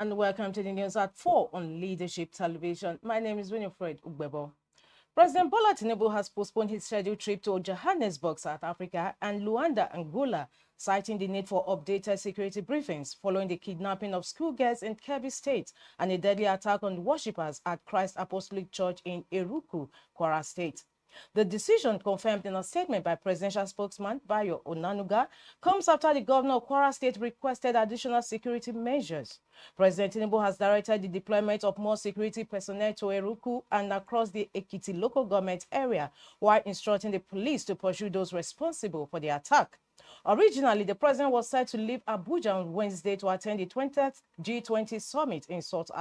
And welcome to the news at 4 on Leadership Television. My name is Winifred Ugbebo. President Bola Tinubu has postponed his scheduled trip to Johannesburg, South Africa and Luanda, Angola, citing the need for updated security briefings following the kidnapping of schoolgirls in Kebbi State and a deadly attack on worshippers at Christ Apostolic Church in Eruku, Kwara State. The decision, confirmed in a statement by presidential spokesman Bayo Onanuga, comes after the governor of Kwara State requested additional security measures. President Tinubu has directed the deployment of more security personnel to Eruku and across the Ekiti local government area, while instructing the police to pursue those responsible for the attack. Originally, the president was set to leave Abuja on Wednesday to attend the 20th G20 summit in South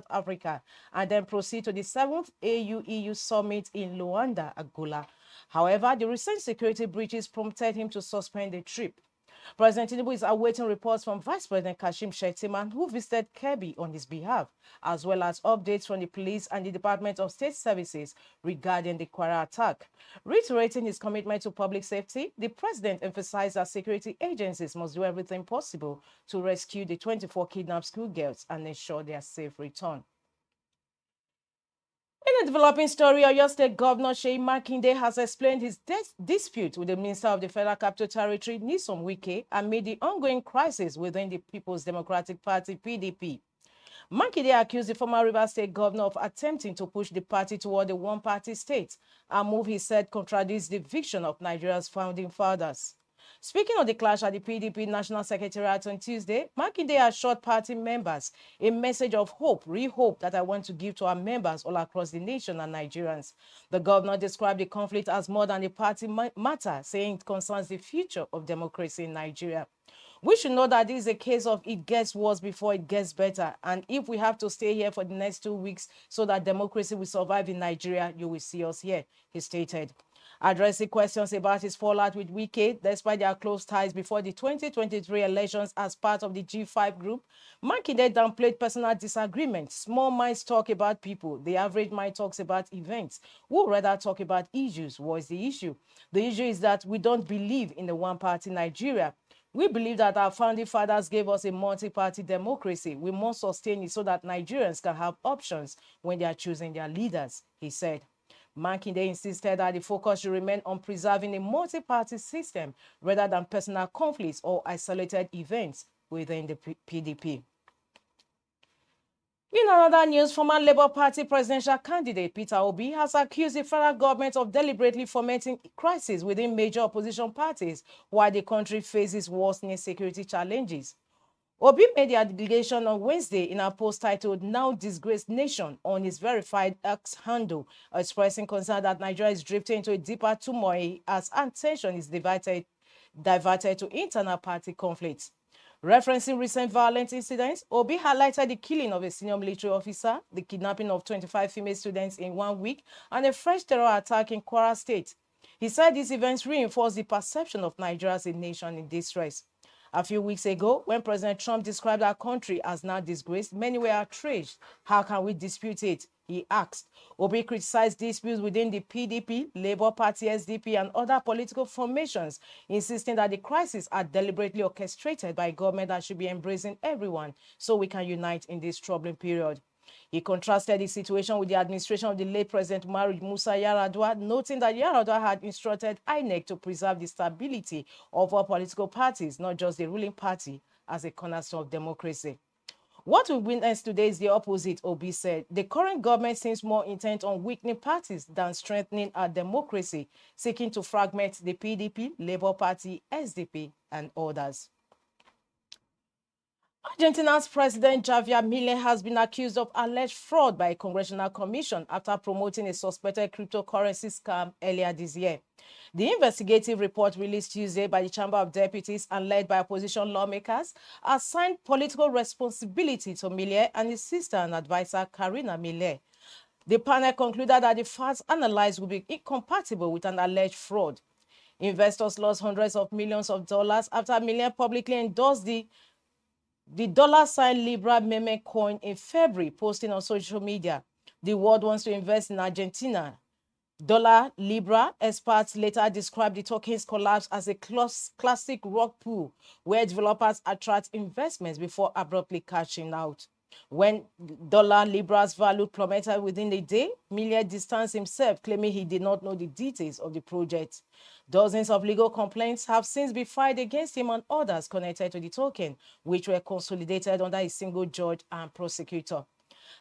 Africa and then proceed to the 7th AU-EU summit in Luanda, Angola. However, the recent security breaches prompted him to suspend the trip. President Tinubu is awaiting reports from Vice President Kashim Shettima, who visited Kebbi on his behalf, as well as updates from the police and the Department of State Services regarding the Kwara attack. Reiterating his commitment to public safety, the president emphasized that security agencies must do everything possible to rescue the 24 kidnapped schoolgirls and ensure their safe return. In a developing story, Oyo State Governor Makinde has explained his dispute with the Minister of the Federal Capital Territory, Wike, amid the ongoing crisis within the People's Democratic Party, PDP. Makinde accused the former Rivers State Governor of attempting to push the party toward a one-party state, a move he said contradicts the vision of Nigeria's founding fathers. Speaking of the clash at the PDP National Secretariat on Tuesday, Makinde assured party members a message of hope, real hope, that I want to give to our members all across the nation and Nigerians. The governor described the conflict as more than a party matter, saying it concerns the future of democracy in Nigeria. We should know that this is a case of it gets worse before it gets better. And if we have to stay here for the next 2 weeks so that democracy will survive in Nigeria, you will see us here, he stated. Addressing questions about his fallout with Wike, despite their close ties before the 2023 elections as part of the G5 group, Makinde downplayed personal disagreements. Small minds talk about people. The average mind talks about events. We'll rather talk about issues. What is the issue? The issue is that we don't believe in the one-party Nigeria. We believe that our founding fathers gave us a multi-party democracy. We must sustain it so that Nigerians can have options when they are choosing their leaders, he said. Makinde insisted that the focus should remain on preserving a multi-party system rather than personal conflicts or isolated events within the PDP. In another news, former Labour Party presidential candidate Peter Obi has accused the federal government of deliberately fomenting crisis within major opposition parties while the country faces worsening security challenges. Obi made the allegation on Wednesday in a post titled "Now Disgraced Nation" on his verified X handle, expressing concern that Nigeria is drifting into a deeper turmoil as attention is diverted to internal party conflicts. Referencing recent violent incidents, Obi highlighted the killing of a senior military officer, the kidnapping of 25 female students in 1 week, and a fresh terror attack in Kwara State. He said these events reinforce the perception of Nigeria as a nation in distress. A few weeks ago, when President Trump described our country as now disgraced, many were outraged. How can we dispute it? He asked. Obi criticized disputes within the PDP, Labour Party, SDP, and other political formations, insisting that the crises are deliberately orchestrated by a government that should be embracing everyone so we can unite in this troubling period. He contrasted the situation with the administration of the late President Umaru Musa Yar'Adua, noting that Yar'Adua had instructed INEC to preserve the stability of all political parties, not just the ruling party, as a cornerstone of democracy. What we witnessed today is the opposite, Obi said. The current government seems more intent on weakening parties than strengthening our democracy, seeking to fragment the PDP, Labour Party, SDP, and others. Argentina's President Javier Milei has been accused of alleged fraud by a congressional commission after promoting a suspected cryptocurrency scam earlier this year. The investigative report released Tuesday by the Chamber of Deputies and led by opposition lawmakers assigned political responsibility to Milei and his sister and advisor Karina Milei. The panel concluded that the facts analyzed would be incompatible with an alleged fraud. Investors lost hundreds of millions of dollars after Milei publicly endorsed the $ Libra meme coin in February, posting on social media. The world wants to invest in Argentina. Libra experts later described the token's collapse as a classic rock pool where developers attract investments before abruptly cashing out. When dollar Libra's value plummeted within a day, Miller distanced himself, claiming he did not know the details of the project. Dozens of legal complaints have since been filed against him and others connected to the token, which were consolidated under a single judge and prosecutor.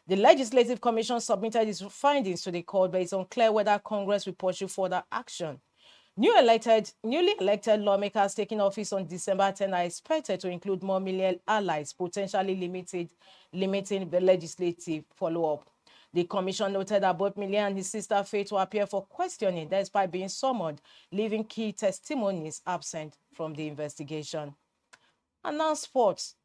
The Legislative Commission submitted its findings to the court, but it's unclear whether Congress will pursue further action. Newly elected lawmakers taking office on December 10 are expected to include more Miller allies, potentially limiting the legislative follow-up. The commission noted that both Miller and his sister failed to appear for questioning despite being summoned, leaving key testimonies absent from the investigation. And now sports.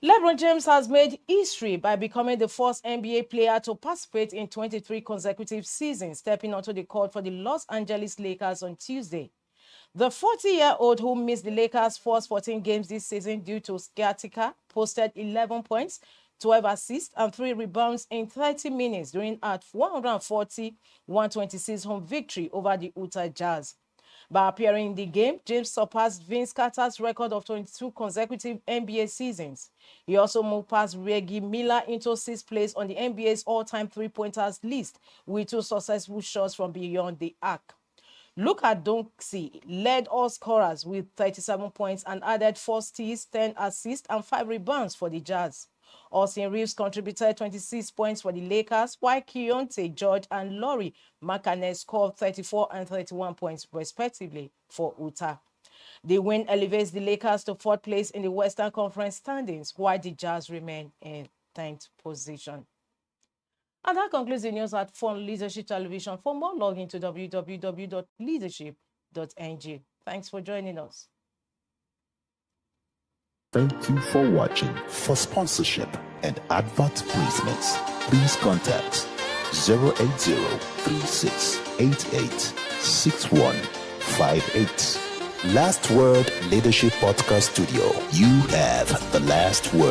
LeBron James has made history by becoming the first NBA player to participate in 23 consecutive seasons, stepping onto the court for the Los Angeles Lakers on Tuesday. The 40-year-old, who missed the Lakers' first 14 games this season due to sciatica, posted 11 points, 12 assists, and 3 rebounds in 30 minutes during a 140-126 home victory over the Utah Jazz. By appearing in the game, James surpassed Vince Carter's record of 22 consecutive NBA seasons. He also moved past Reggie Miller into 6th place on the NBA's all-time three-pointers list with 2 successful shots from beyond the arc. Luka Doncic led all scorers with 37 points and added 4 steals, 10 assists, and 5 rebounds for the Jazz. Austin Reeves contributed 26 points for the Lakers, while Keontae George and Lauri Markkanen scored 34 and 31 points, respectively, for Utah. The win elevates the Lakers to 4th place in the Western Conference standings, while the Jazz remain in 10th position. And that concludes the news at Fun Leadership Television. For more, log into www.leadership.ng. Thanks for joining us. Thank you for watching. For sponsorship and advert placements, please contact 080-3688-6158. Last Word Leadership Podcast Studio. You have the last word.